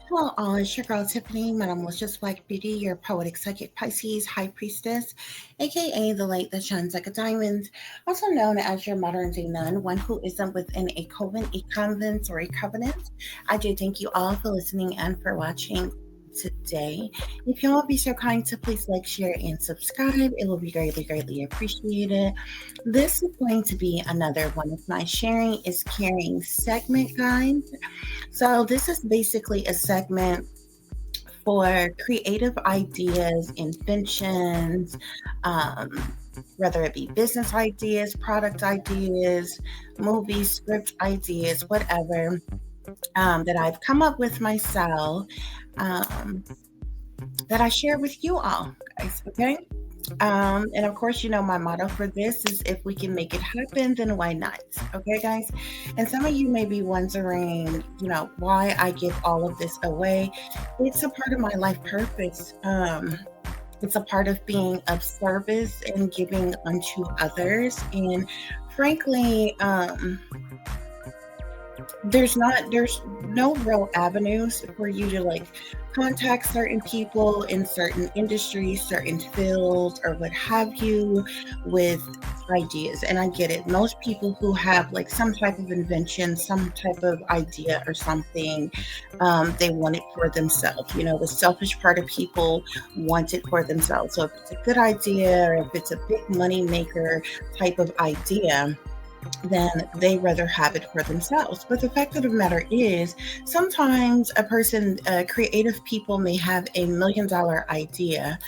Hello, all. It's your girl Tiffany, Madam Malicious Black Beauty, your poetic psychic Pisces high priestess, aka the light that shines like a diamond, also known as your modern day nun, one who isn't within a convent, or a covenant. I do thank you all for listening and for watching today. If you all be so kind to please like, share, and subscribe, it will be greatly, greatly appreciated. This is going to be another one of my sharing is caring segment, guys. So, this is basically a segment for creative ideas, inventions, whether it be business ideas, product ideas, movie script ideas, whatever, that I've come up with myself, um, that I share with you all, guys. Okay. And of course, my motto for this is if we can make it happen, then why not? Okay, guys. And some of you may be wondering, why I give all of this away. It's a part of my life purpose. It's a part of being of service and giving unto others. And frankly, there's no real avenues for you to like contact certain people in certain industries, certain fields, or what have you, with ideas. And I get it, most people who have like some type of invention, some type of idea or something, they want it for themselves. The selfish part of people want it for themselves. So if it's a good idea, or if it's a big money maker type of idea, then they rather have it for themselves. But the fact of the matter is, sometimes creative people may have $1 million idea.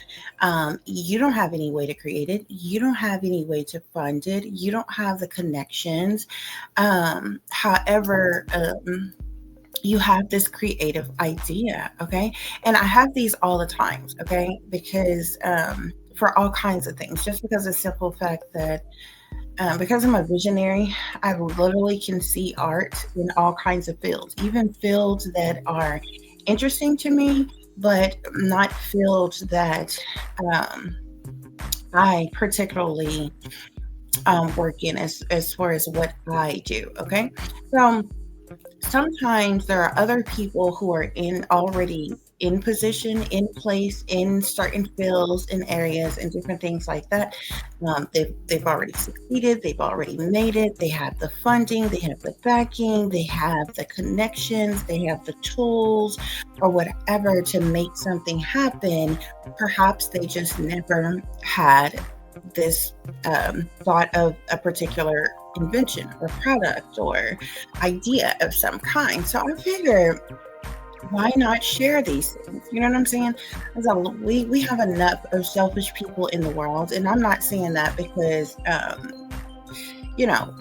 You don't have any way to create it. You don't have any way to fund it. You don't have the connections. However, you have this creative idea, okay? And I have these all the times, okay? Because for all kinds of things, just because of the simple fact that because I'm a visionary, I literally can see art in all kinds of fields, even fields that are interesting to me, but not fields that I particularly work in as far as what I do. Okay. So sometimes there are other people who are in already in position, in place, in certain fields, in areas, and different things like that. They've already succeeded. They've already made it. They have the funding. They have the backing. They have the connections. They have the tools, or whatever, to make something happen. Perhaps they just never had this thought of a particular invention or product or idea of some kind. So I figure, why not share these things? You know what I'm saying? So we have enough of selfish people in the world, and I'm not saying that because you know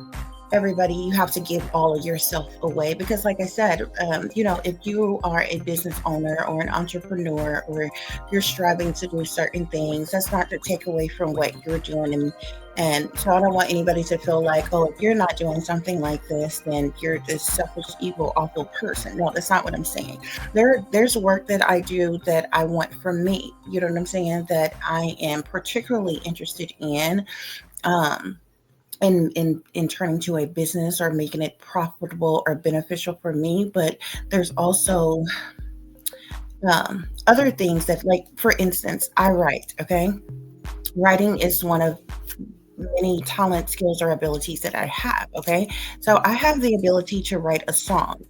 everybody, you have to give all of yourself away, because like I said, if you are a business owner or an entrepreneur, or you're striving to do certain things, that's not to take away from what you're doing. And so I don't want anybody to feel like, oh, if you're not doing something like this, then you're this selfish, evil, awful person. No, that's not what I'm saying. There's work that I do that I want from me, you know what I'm saying, that I am particularly interested in, um in turning to a business or making it profitable or beneficial for me. But there's also other things that, like, for instance, I write. Okay, writing is one of many talent, skills, or abilities that I have. Okay. So I have the ability to write a song,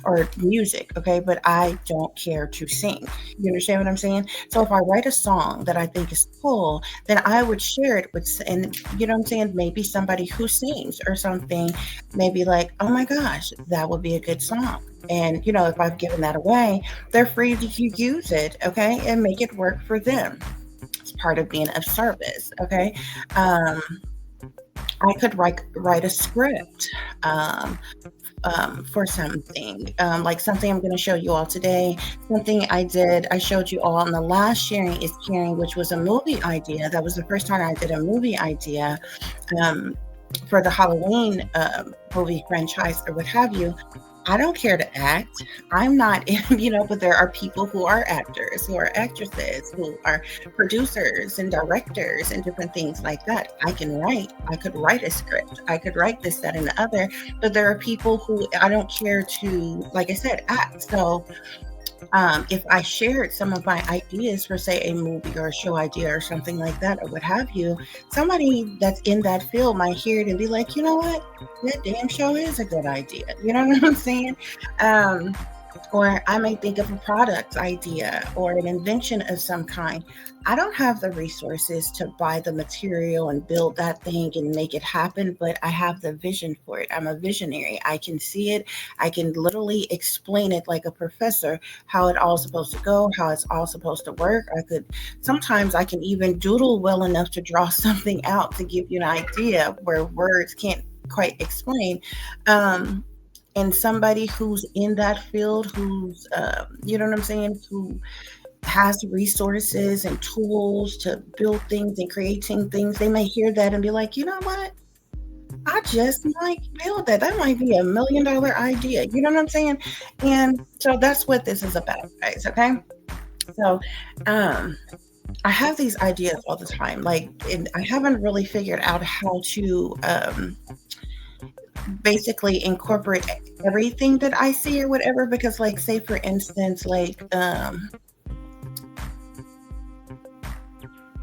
or music. Okay. But I don't care to sing. You understand what I'm saying? So if I write a song that I think is cool, then I would share it with, and you know what I'm saying? Maybe somebody who sings or something, maybe like, oh my gosh, that would be a good song. And, if I've given that away, they're free to use it. Okay. And make it work for them. It's part of being of service. Okay. Um, I could write a script, for something, like something I'm going to show you all today. Something I showed you all in the last sharing is caring, which was a movie idea. That was the first time I did a movie idea, um, for the Halloween movie franchise or what have you. I don't care to act. I'm not, but there are people who are actors, who are actresses, who are producers and directors and different things like that. I can write. I could write a script. I could write this, that, and the other. But there are people who I don't care to, like I said, act. So If I shared some of my ideas for, say, a movie or a show idea or something like that, or what have you, somebody that's in that field might hear it and be like, you know what, that damn show is a good idea. You know what I'm saying? Um, or I may think of a product idea or an invention of some kind. I don't have the resources to buy the material and build that thing and make it happen, but I have the vision for it. I'm a visionary. I can see it. I can literally explain it like a professor, how it all supposed to go, how it's all supposed to work. Sometimes I can even doodle well enough to draw something out to give you an idea where words can't quite explain. Um, and somebody who's in that field, who's, you know what I'm saying, who has resources and tools to build things and creating things, they may hear that and be like, you know what? I just might build that. That might be $1 million idea. You know what I'm saying? And so that's what this is about, guys. Okay. So, um, I have these ideas all the time. Like, and I haven't really figured out how to basically incorporate everything that I see or whatever. Because, like, say for instance, like,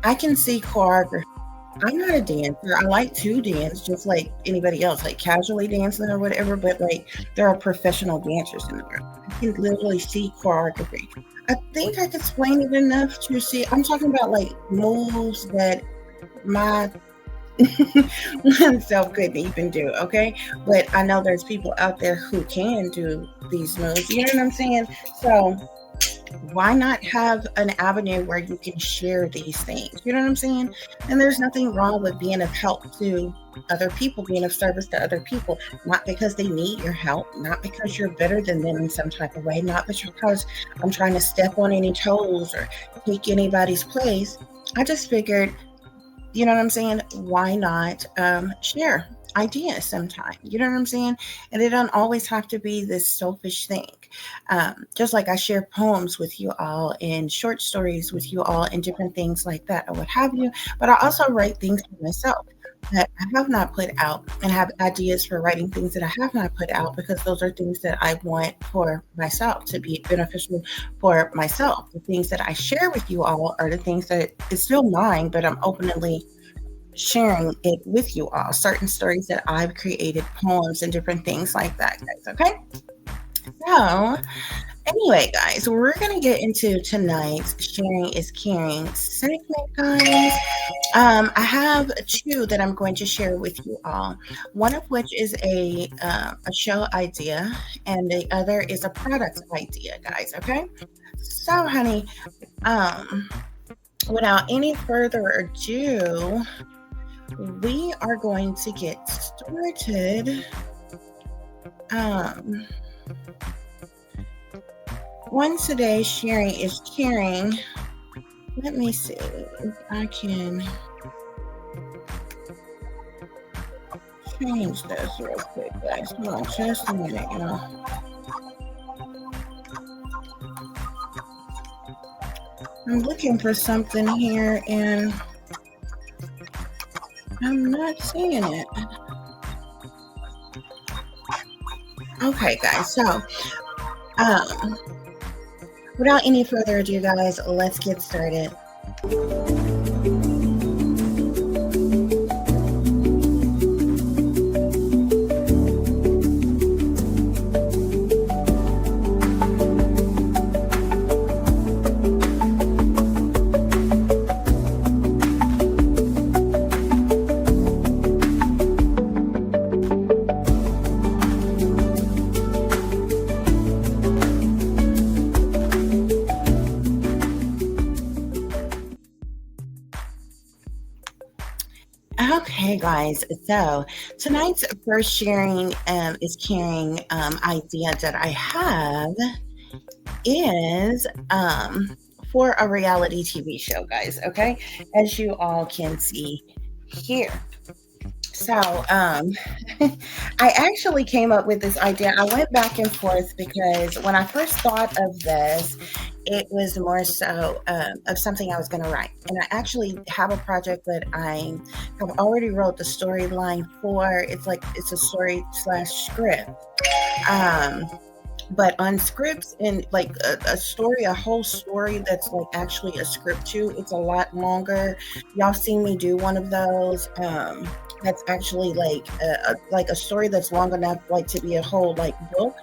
I can see choreography. I'm not a dancer. I like to dance just like anybody else, like casually dancing or whatever, but like there are professional dancers in the world. I can literally see choreography. I think I could explain it enough to see. I'm talking about like moves that my self couldn't even do, okay? But I know there's people out there who can do these moves. You know what I'm saying? So why not have an avenue where you can share these things? You know what I'm saying? And there's nothing wrong with being of help to other people, being of service to other people, not because they need your help, not because you're better than them in some type of way, not because I'm trying to step on any toes or take anybody's place. I just figured, you know what I'm saying? Why not share ideas sometime? You know what I'm saying? And it don't always have to be this selfish thing. Just like I share poems with you all and short stories with you all and different things like that or what have you. But I also write things for myself that I have not put out and have ideas for writing things that I have not put out because those are things that I want for myself to be beneficial for myself. The things that I share with you all are the things that it's still mine, but I'm openly sharing it with you all. Certain stories that I've created, poems and different things like that, guys. Okay. So, anyway, guys, we're going to get into tonight's Sharing is Caring segment, guys. I have two that I'm going to share with you all. One of which is a show idea, and the other is a product idea, guys. Okay. So, honey, um, without any further ado, we are going to get started. Once today's sharing is caring. Let me see if I can change this real quick, guys. Hold on just a minute, y'all. I'm looking for something here and I'm not seeing it. Okay, guys. So, without any further ado, guys, let's get started. Okay, guys. So tonight's first sharing is caring idea that I have is for a reality TV show, guys. Okay, as you all can see here. So I actually came up with this idea. I went back and forth because when I first thought of this, it was more so of something I was going to write. And I actually have a project that I have already wrote the storyline for. It's a story slash script. But on scripts and like a story, a whole story that's like actually a script too, it's a lot longer. Y'all seen me do one of those. That's actually like a story that's long enough like to be a whole like book,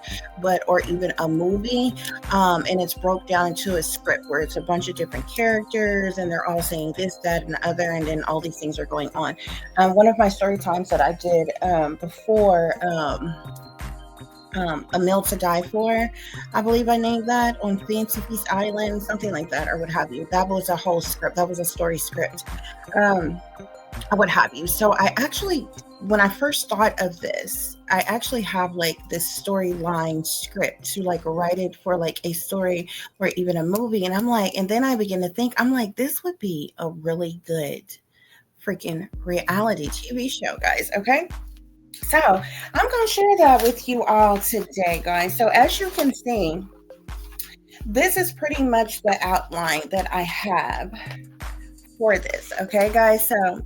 but or even a movie. And it's broke down into a script where it's a bunch of different characters and they're all saying this, that, and the other, and then all these things are going on. One of my story times that I did before. A Meal to Die For, I believe I named that, on Fancy Feast Island, something like that, or what have you. That was a whole script. That was a story script, what have you. So I actually, when I first thought of this, I actually have like this storyline script to like write it for like a story or even a movie. And I'm like, and then I begin to think, I'm like, this would be a really good freaking reality TV show, guys. Okay. So I'm going to share that with you all today, guys. So as you can see, this is pretty much the outline that I have for this. Okay, guys. So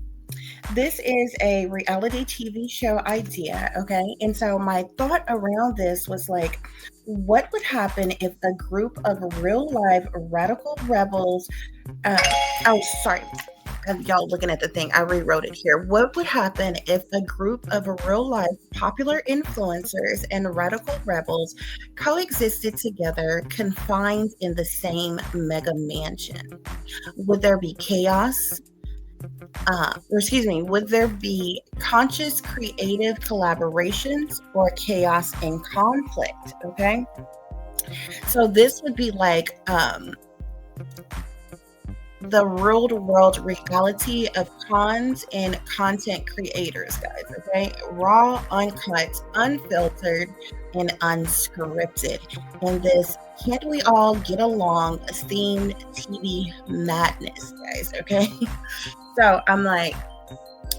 this is a reality TV show idea. Okay. And so my thought around this was like, what would happen if a group of real life radical rebels, oh, sorry. Y'all looking at the thing, I rewrote it here. What would happen if a group of real life popular influencers and radical rebels coexisted together, confined in the same mega mansion? Would there be chaos? Or excuse me, would there be conscious creative collaborations or chaos and conflict? Okay. So this would be like the real world reality of cons and content creators, guys. Okay, raw, uncut, unfiltered, and unscripted. And this can't we all get along themed TV madness, guys. Okay. So I'm like,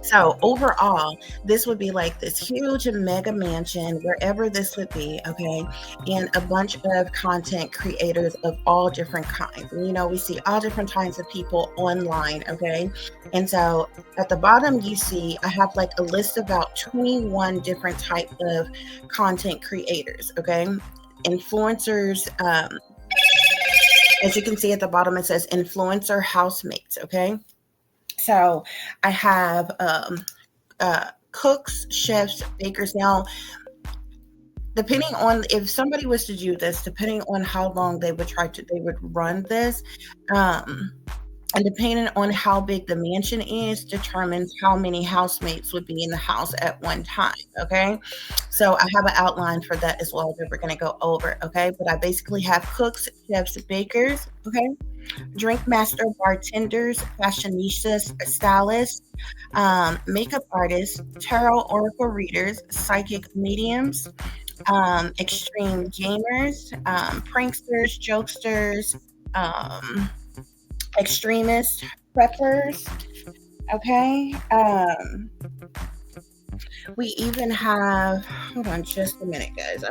so overall, this would be like this huge mega mansion, wherever this would be, okay, and a bunch of content creators of all different kinds. And, you know, we see all different kinds of people online, okay. And so at the bottom, you see I have like a list of about 21 different types of content creators, okay, influencers. As you can see at the bottom, it says influencer housemates, okay. So I have cooks, chefs, bakers. Now, depending on if somebody was to do this, depending on how long they would run this, and depending on how big the mansion is, determines how many housemates would be in the house at one time. Okay, so I have an outline for that as well that we're going to go over. Okay, but I basically have cooks, chefs, bakers. Okay, drink master, bartenders, fashionistas, stylists, makeup artists, tarot oracle readers, psychic mediums, extreme gamers, pranksters, jokesters, extremists, preppers. Okay. We even have, hold on just a minute, guys.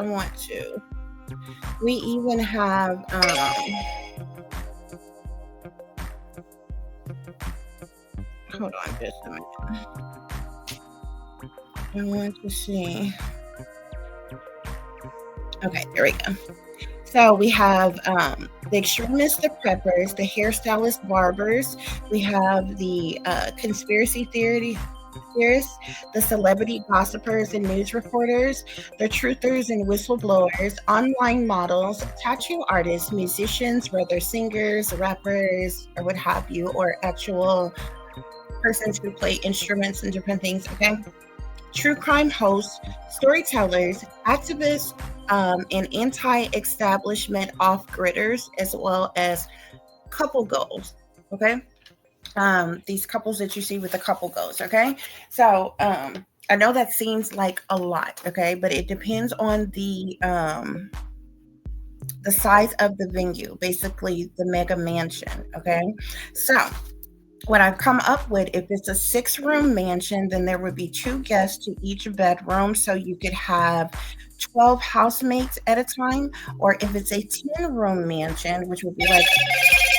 We even have, hold on just a minute. I want to see. Okay, there we go. So we have the extremists, the preppers, the hairstylists, barbers. We have the conspiracy theorists, the celebrity gossipers and news reporters, the truthers and whistleblowers, online models, tattoo artists, musicians, whether singers, rappers, or what have you, or actual persons who play instruments and different things, okay? True crime hosts, storytellers, activists, and anti-establishment off-gridders, as well as couple goals, okay? These couples that you see with the couple goals, okay? So I know that seems like a lot, okay? But it depends on the size of the venue, basically the mega mansion, okay? So what I've come up with, if it's a 6-room mansion, then there would be 2 guests to each bedroom. So you could have 12 housemates at a time. Or if it's a 10-room mansion, which would be like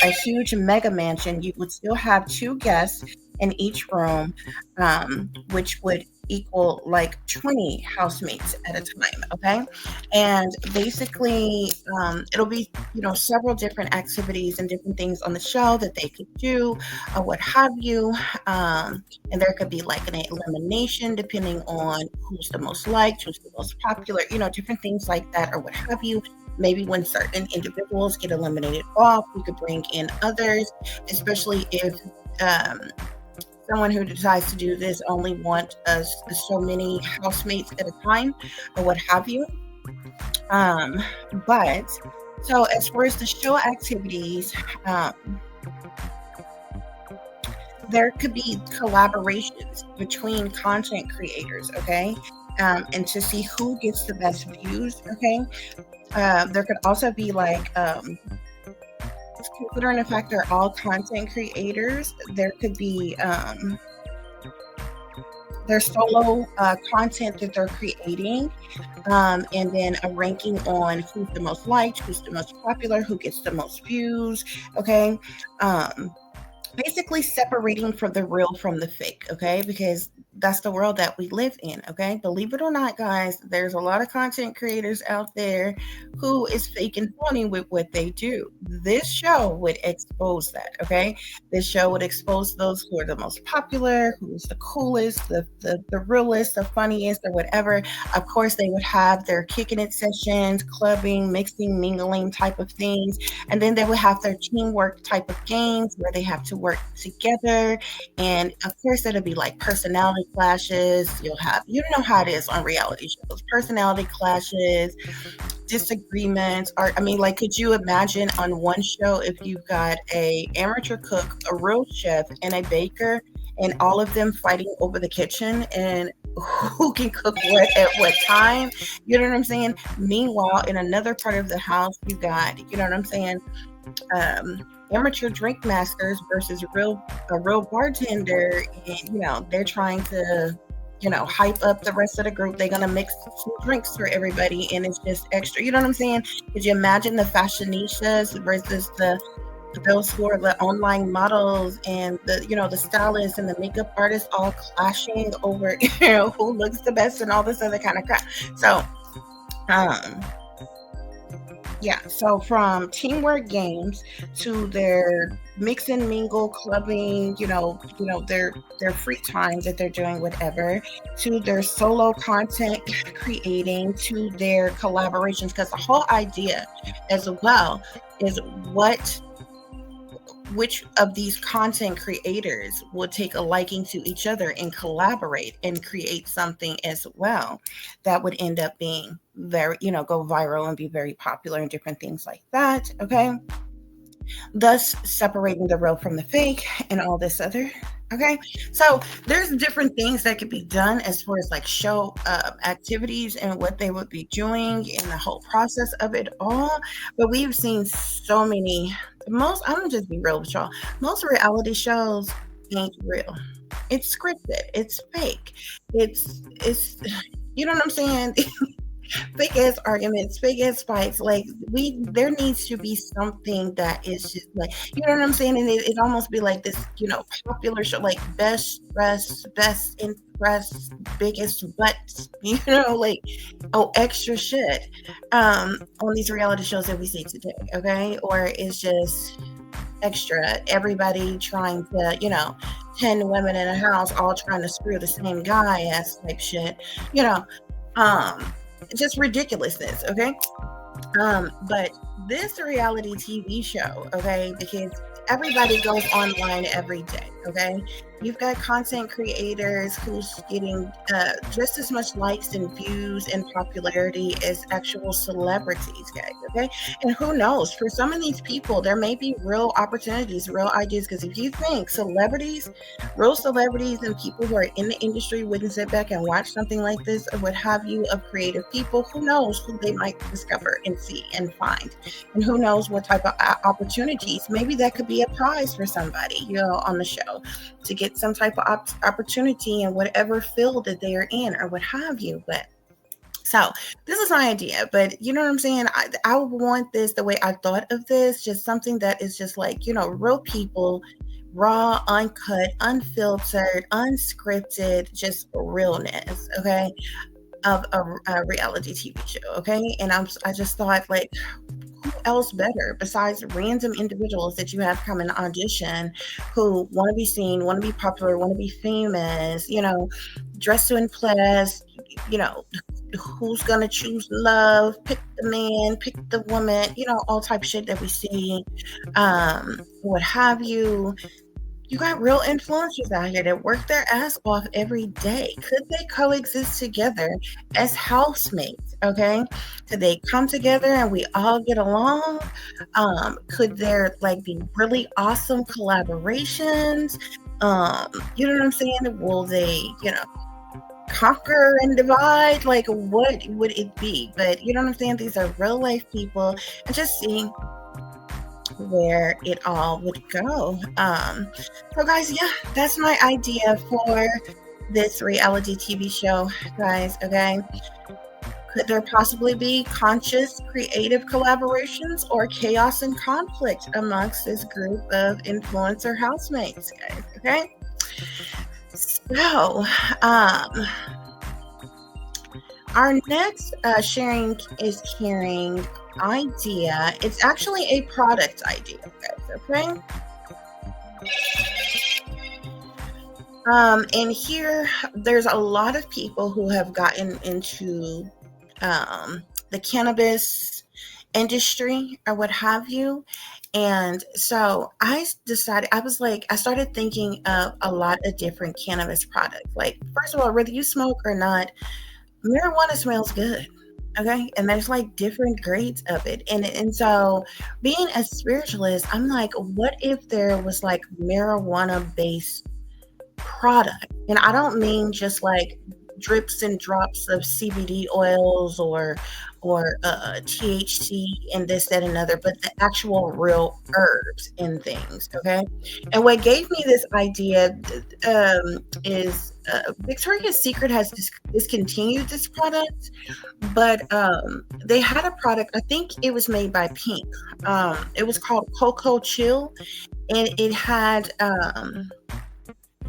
a huge mega mansion, you would still have 2 guests in each room, which would equal like 20 housemates at a time. Okay. And basically, it'll be, several different activities and different things on the show that they could do or what have you. And there could be like an elimination depending on who's the most liked, who's the most popular, different things like that or what have you. Maybe when certain individuals get eliminated off, we could bring in others, especially if um, someone who decides to do this only want us so many housemates at a time or what have you. Um, but so as far as the show activities, there could be collaborations between content creators, okay? And to see who gets the best views, okay? There could also be like, considering the fact they're all content creators, there could be their solo content that they're creating, and then a ranking on who's the most liked, who's the most popular, who gets the most views, okay? Basically separating from the real from the fake, okay? Because that's the world that we live in, okay? Believe it or not, guys, there's a lot of content creators out there who is fake and phony with what they do. This show would expose that, okay? This show would expose those who are the most popular, who's the coolest, the realest, the funniest, or whatever. Of course, they would have their kicking it sessions, clubbing, mixing, mingling type of things. And then they would have their teamwork type of games where they have to work together. And of course, it'll be like personality clashes. You know how it is on reality shows, personality clashes, disagreements. Or, I mean, like, could you imagine on one show if you've got a amateur cook, a real chef, and a baker, and all of them fighting over the kitchen and who can cook what at what time? You know what I'm saying? Meanwhile, in another part of the house, you got, you know what I'm saying? Amateur drink masters versus a real bartender, and they're trying to hype up the rest of the group. They're gonna mix some drinks for everybody, and it's just extra. You know what I'm saying? Could you imagine the fashionistas versus those who are the online models and the stylists and the makeup artists all clashing over who looks the best and all this other kind of crap. So um yeah, so from teamwork games to their mix and mingle clubbing, their free times that they're doing whatever, to their solo content creating, to their collaborations, because the whole idea as well is which of these content creators will take a liking to each other and collaborate and create something as well that would end up being very, go viral and be very popular and different things like that. Okay. Thus separating the real from the fake and all this other. Okay. So there's different things that could be done as far as like show activities and what they would be doing in the whole process of it all. But we've seen so many, I'm gonna just be real with y'all. Most reality shows ain't real. It's scripted. It's fake. It's you know what I'm saying? Fake ass arguments, fake ass fights. Like there needs to be something that is just like, you know what I'm saying? And it almost be like this, popular show, like best dress, best impress, biggest butts, like, extra shit on these reality shows that we see today. Okay. Or it's just extra, everybody trying to, 10 women in a house all trying to screw the same guy ass type shit, just ridiculousness. Okay. But this reality TV show, okay, because everybody goes online every day. Okay. You've got content creators who's getting just as much likes and views and popularity as actual celebrities, guys. Okay. And who knows, for some of these people, there may be real opportunities, real ideas. Because if you think real celebrities and people who are in the industry wouldn't sit back and watch something like this or what have you of creative people, who knows who they might discover and see and find. And who knows what type of opportunities. Maybe that could be a prize for somebody, on the show, to get some type of opportunity in whatever field that they are in or what have you. But so this is my idea, but you know what I'm saying? I want this the way I thought of this, just something that is just like, real people raw, uncut, unfiltered, unscripted, just realness, okay, of a reality TV show, okay? And I just thought, like, who else better besides random individuals that you have come and audition who want to be seen, want to be popular, want to be famous, dress to impress, you know, who's gonna choose love, pick the man, pick the woman, all type of shit that we see, what have you. You got real influencers out here that work their ass off every day. Could they coexist together as housemates? Okay. Could they come together and we all get along? Could there like be really awesome collaborations? You know what I'm saying? Will they, conquer and divide? Like, what would it be? But you know what I'm saying? These are real life people, and just seeing where it all would go. So guys, yeah, that's my idea for this reality TV show, guys. Okay, could there possibly be conscious creative collaborations or chaos and conflict amongst this group of influencer housemates, guys? Okay, so our next sharing idea. It's actually a product idea, guys. Okay. And here there's a lot of people who have gotten into the cannabis industry or what have you. And so I started thinking of a lot of different cannabis products. Like, first of all, whether you smoke or not, marijuana smells good. Okay. And there's like different grades of it. And so being a spiritualist, I'm like, what if there was like marijuana based product? And I don't mean just like drips and drops of CBD oils or THC and this, that, and another, but the actual real herbs and things. Okay. And what gave me this idea is Victoria's Secret has discontinued this product, but they had a product, I think it was made by Pink. It was called Cocoa Chill, and it had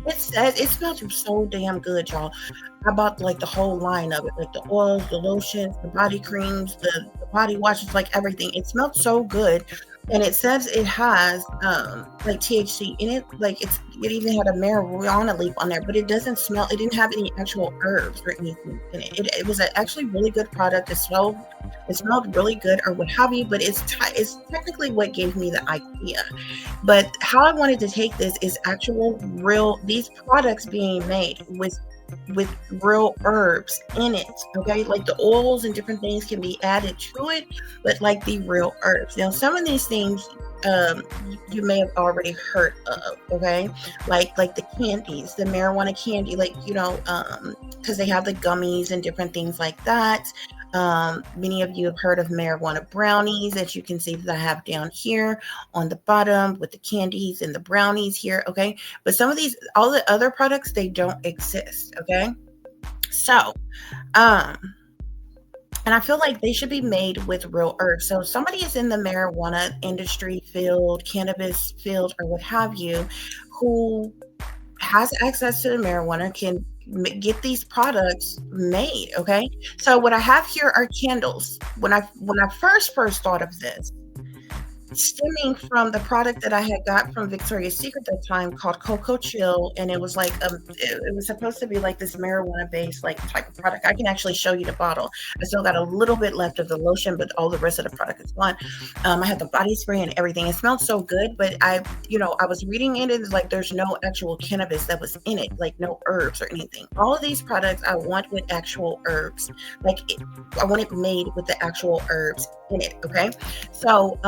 it smelled so damn good, y'all. I bought like the whole line of it, like the oils, the lotions, the body creams, the body washes, like everything. It smelled so good. And it says it has like THC in it. Like it even had a marijuana leaf on there, but it doesn't smell. It didn't have any actual herbs or anything in it. It was actually really good product. It smelled really good or what have you. But it's technically what gave me the idea. But how I wanted to take this is actual real these products being made with real herbs in it. Okay, like the oils and different things can be added to it, but like the real herbs. Now some of these things you may have already heard of, okay, like the candies, the marijuana candy, like because they have the gummies and different things like that. Many of you have heard of marijuana brownies that you can see that I have down here on the bottom with the candies and the brownies here. Okay. But some of these, all the other products, they don't exist. Okay. So, and I feel like they should be made with real herbs. So if somebody is in the marijuana industry field, cannabis field, or what have you, who has access to the marijuana can get these products made. Okay, so what I have here are candles. When I first thought of this, stemming from the product that I had got from Victoria's Secret at the time called Cocoa Chill, and it was like it was supposed to be like this marijuana based like type of product. I can actually show you the bottle. I still got a little bit left of the lotion, but all the rest of the product is gone. I had the body spray and everything. It smelled so good, but I was reading it, it's like there's no actual cannabis that was in it, like no herbs or anything. All of these products I want with actual herbs, I want it made with the actual herbs in it. Okay, so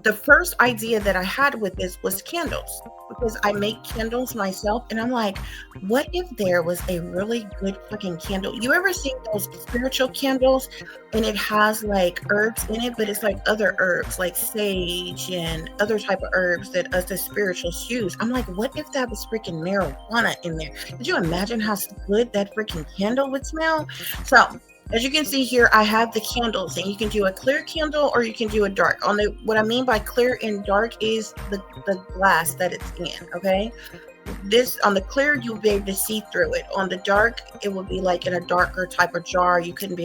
the first idea that I had with this was candles, because I make candles myself, and I'm like, what if there was a really good fucking candle? You ever seen those spiritual candles and it has like herbs in it, but it's like other herbs like sage and other type of herbs that us as spirituals use? I'm like, what if that was freaking marijuana in there? Could you imagine how good that freaking candle would smell? So as you can see here, I have the candles, and you can do a clear candle or you can do a dark. On the what I mean by clear and dark is the glass that it's in. Okay, this on the clear you'll be able to see through it. On the dark, it would be like in a darker type of jar. You wouldn't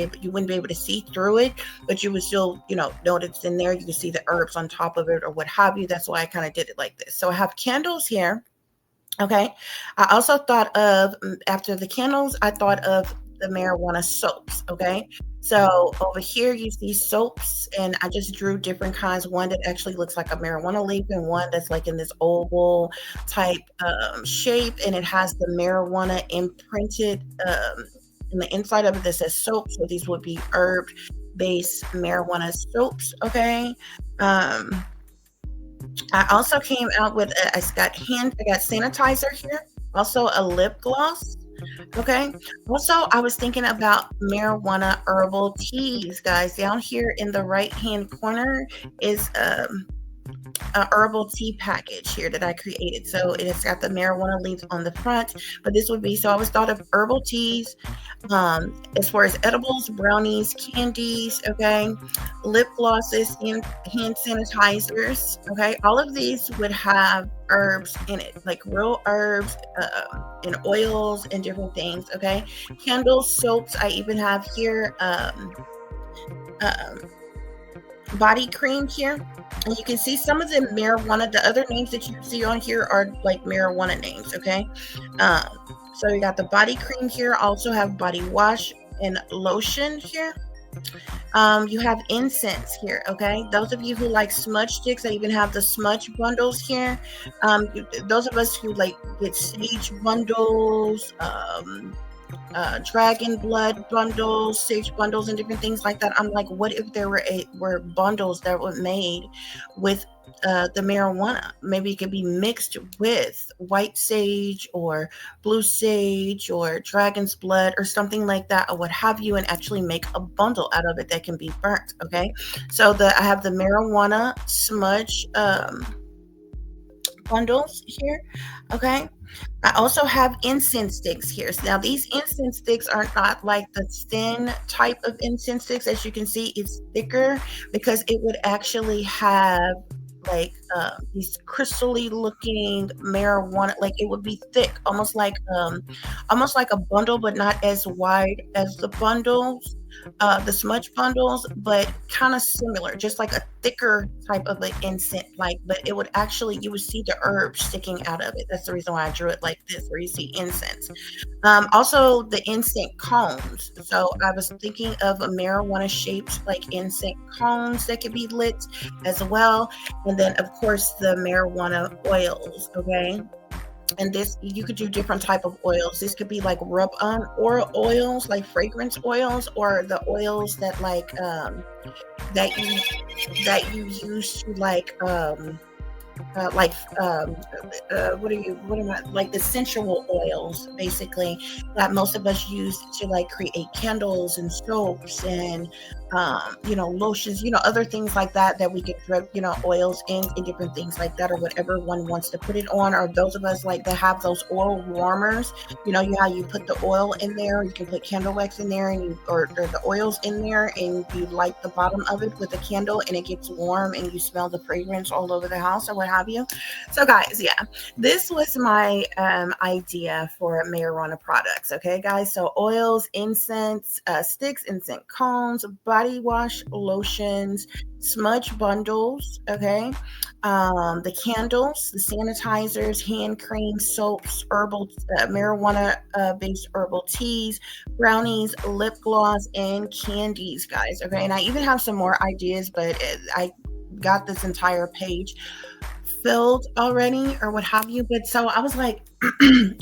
be able to see through it, but you would still, know that it's in there. You can see the herbs on top of it or what have you. That's why I kind of did it like this. So I have candles here. Okay. I also thought of, after the candles, I thought of the marijuana soaps. Okay. So over here, you see soaps, and I just drew different kinds. One that actually looks like a marijuana leaf, and one that's like in this oval type shape, and it has the marijuana imprinted in the inside of it that says soap. So these would be herb based marijuana soaps. Okay. Um, I also came out with I got sanitizer here, also a lip gloss. Okay. Also, I was thinking about marijuana herbal teas, guys. Down here in the right hand corner is a herbal tea package here that I created. So it's got the marijuana leaves on the front, but this would be, so I was thought of herbal teas, as far as edibles, brownies, candies, okay, lip glosses, and hand sanitizers, okay. All of these would have herbs in it, like real herbs, and oils and different things, okay. Candles, soaps, I even have here um, body cream here, and you can see some of the marijuana, the other names that you see on here are like marijuana names, okay. um so you got the body cream here. I also have body wash and lotion here. You have incense here, okay. Those of you who like smudge sticks, I even have the smudge bundles here. Those of us who like get sage bundles, dragon blood bundles, sage bundles, and different things like that. I'm like, what if there were bundles that were made with the marijuana? Maybe it could be mixed with white sage or blue sage or dragon's blood or something like that, or what have you, and actually make a bundle out of it that can be burnt. Okay, so I have the marijuana smudge bundles here. Okay, I also have incense sticks here. So now these incense sticks are not like the thin type of incense sticks. As you can see, it's thicker because it would actually have like these crystally looking marijuana, like it would be thick, almost like a bundle, but not as wide as the bundles, the smudge bundles, but kind of similar, just like a thicker type of an incense, like, but it would actually, you would see the herbs sticking out of it. That's the reason why I drew it like this, where you see incense. Also the incense cones. So I was thinking of a marijuana shaped like incense cones that could be lit as well. And then of course the marijuana oils. Okay, and this, you could do different type of oils. This could be like rub on or oils, like fragrance oils, or the oils that like that you use to like what am I, like the sensual oils, basically, that most of us use to like create candles and soaps and lotions, other things like that we could drip, oils in different things like that, or whatever one wants to put it on. Or those of us like that have those oil warmers, how you put the oil in there, you can put candle wax in there, and or the oils in there, and you light the bottom of it with a candle, and it gets warm, and you smell the fragrance all over the house, or what have you. So guys, yeah, this was my idea for marijuana products. Okay guys, so oils, incense sticks, incense cones, body wash, lotions, smudge bundles, okay, the candles, the sanitizers, hand cream, soaps, herbal marijuana based herbal teas, brownies, lip gloss, and candies, guys. Okay, and I even have some more ideas, but I got this entire page filled already, or what have you. But so I was like,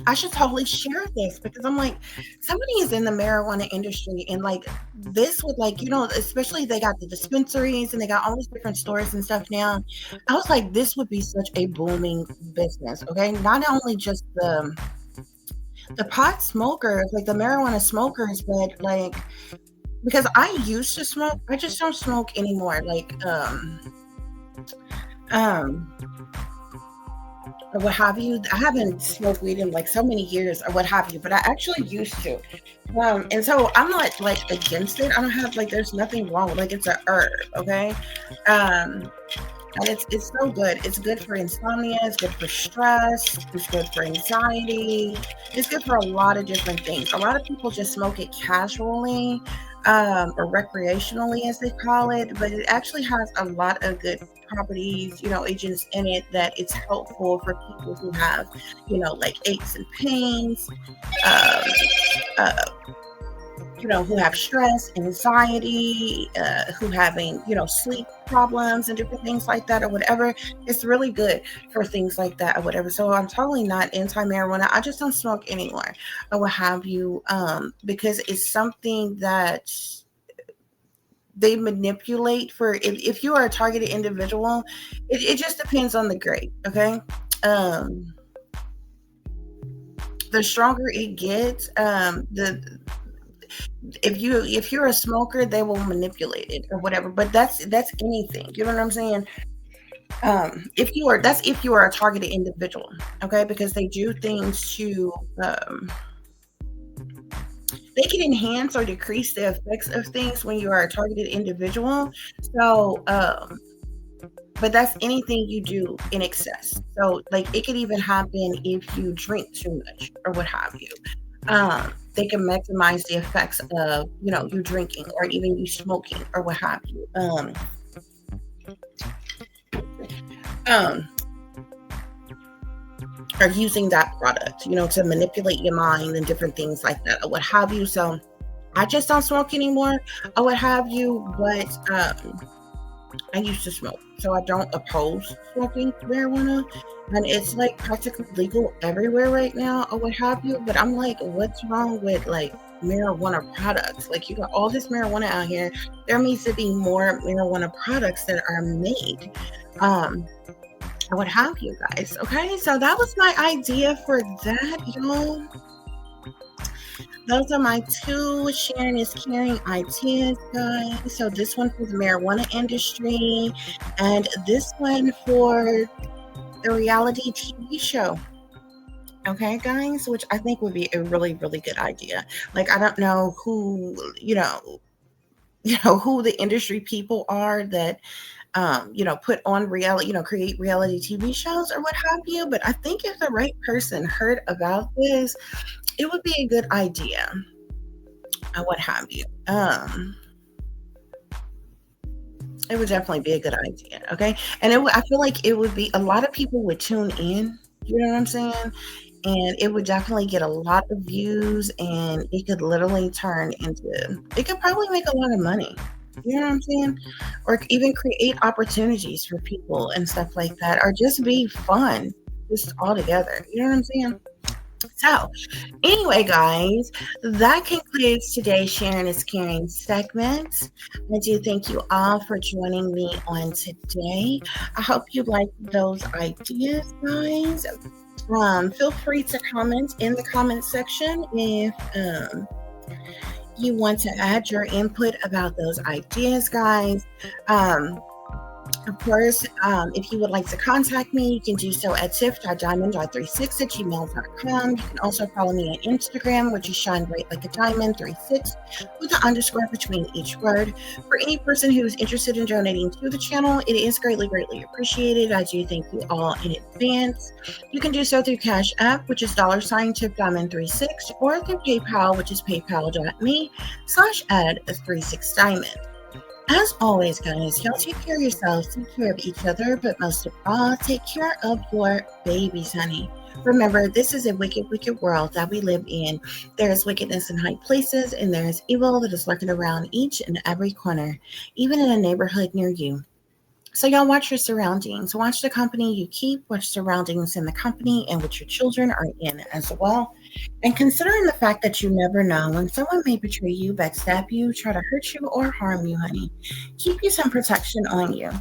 I should totally share this, because I'm like, somebody is in the marijuana industry, and like this would, like, especially they got the dispensaries and they got all these different stores and stuff now. I was like, this would be such a booming business. Okay, not only just the pot smokers, like the marijuana smokers, but like, because I used to smoke, I just don't smoke anymore. Like um or what have you. I haven't smoked weed in like so many years or what have you, but I actually used to. And so I'm not like against it. I don't have like there's nothing wrong. Like it's a herb, okay? Um, and it's so good. It's good for insomnia. It's good for stress. It's good for anxiety. It's good for a lot of different things. A lot of people just smoke it casually, or recreationally, as they call it. But it actually has a lot of good properties, agents in it that it's helpful for people who have, like aches and pains. Um, uh, who have stress, anxiety, who having, sleep problems and different things like that or whatever. It's really good for things like that or whatever. So I'm totally not anti-marijuana. I just don't smoke anymore or what have you, because it's something that they manipulate for if you are a targeted individual, it just depends on the grade, okay? Um, the stronger it gets, the if you're a smoker, they will manipulate it or whatever. But that's anything. You know what I'm saying? If you are a targeted individual, okay, because they do things to they can enhance or decrease the effects of things when you are a targeted individual. So but that's anything you do in excess. So like it could even happen if you drink too much or what have you. They can maximize the effects of you drinking or even you smoking or what have you. Um, or using that product, to manipulate your mind and different things like that or what have you. So I just don't smoke anymore or what have you. But I used to smoke, so I don't oppose smoking marijuana, and it's like practically legal everywhere right now, or what have you. But I'm like, what's wrong with like marijuana products? Like, you got all this marijuana out here. There needs to be more marijuana products that are made, or what have you guys. Okay, so that was my idea for that, y'all. Those are my two sharing is caring ideas, guys. So this one for the marijuana industry, and this one for the reality TV show. Okay, guys, which I think would be a really, really good idea. Like, I don't know who, who the industry people are that put on reality, create reality TV shows or what have you. But I think if the right person heard about this, it would be a good idea. What have you. It would definitely be a good idea. Okay. And I feel like it would be a lot of people would tune in. You know what I'm saying? And it would definitely get a lot of views and it could literally turn into, it could probably make a lot of money. You know what I'm saying? Or even create opportunities for people and stuff like that, or just be fun just all together. You know what I'm saying? So, anyway, guys, that concludes today's Sharing is Caring segment. I do thank you all for joining me on today. I hope you like those ideas, guys. Feel free to comment in the comment section if you want to add your input about those ideas, guys. Of course, if you would like to contact me, you can do so at tiff.diamond.36@gmail.com. You can also follow me on Instagram, which is shine bright like a diamond 36 with an underscore between each word. For any person who is interested in donating to the channel, it is greatly, greatly appreciated. I do thank you all in advance. You can do so through CASHAPP, which is $tiff.diamond36, or through PayPal, which is paypal.me/add36diamond. As always, guys, y'all take care of yourselves, take care of each other, but most of all, take care of your babies, honey. Remember, this is a wicked, wicked world that we live in. There is wickedness in high places, and there is evil that is lurking around each and every corner, even in a neighborhood near you. So y'all watch your surroundings. Watch the company you keep, watch surroundings in the company and which your children are in as well. And considering the fact that you never know when someone may betray you, backstab you, try to hurt you, or harm you, honey, keep you some protection on you.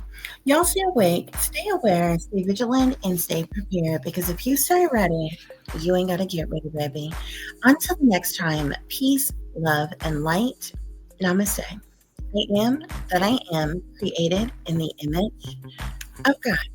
Y'all stay awake, stay aware, stay vigilant, and stay prepared, because if you stay ready, you ain't got to get ready, baby. Until the next time, peace, love, and light. Namaste. I am that I am, created in the image of God.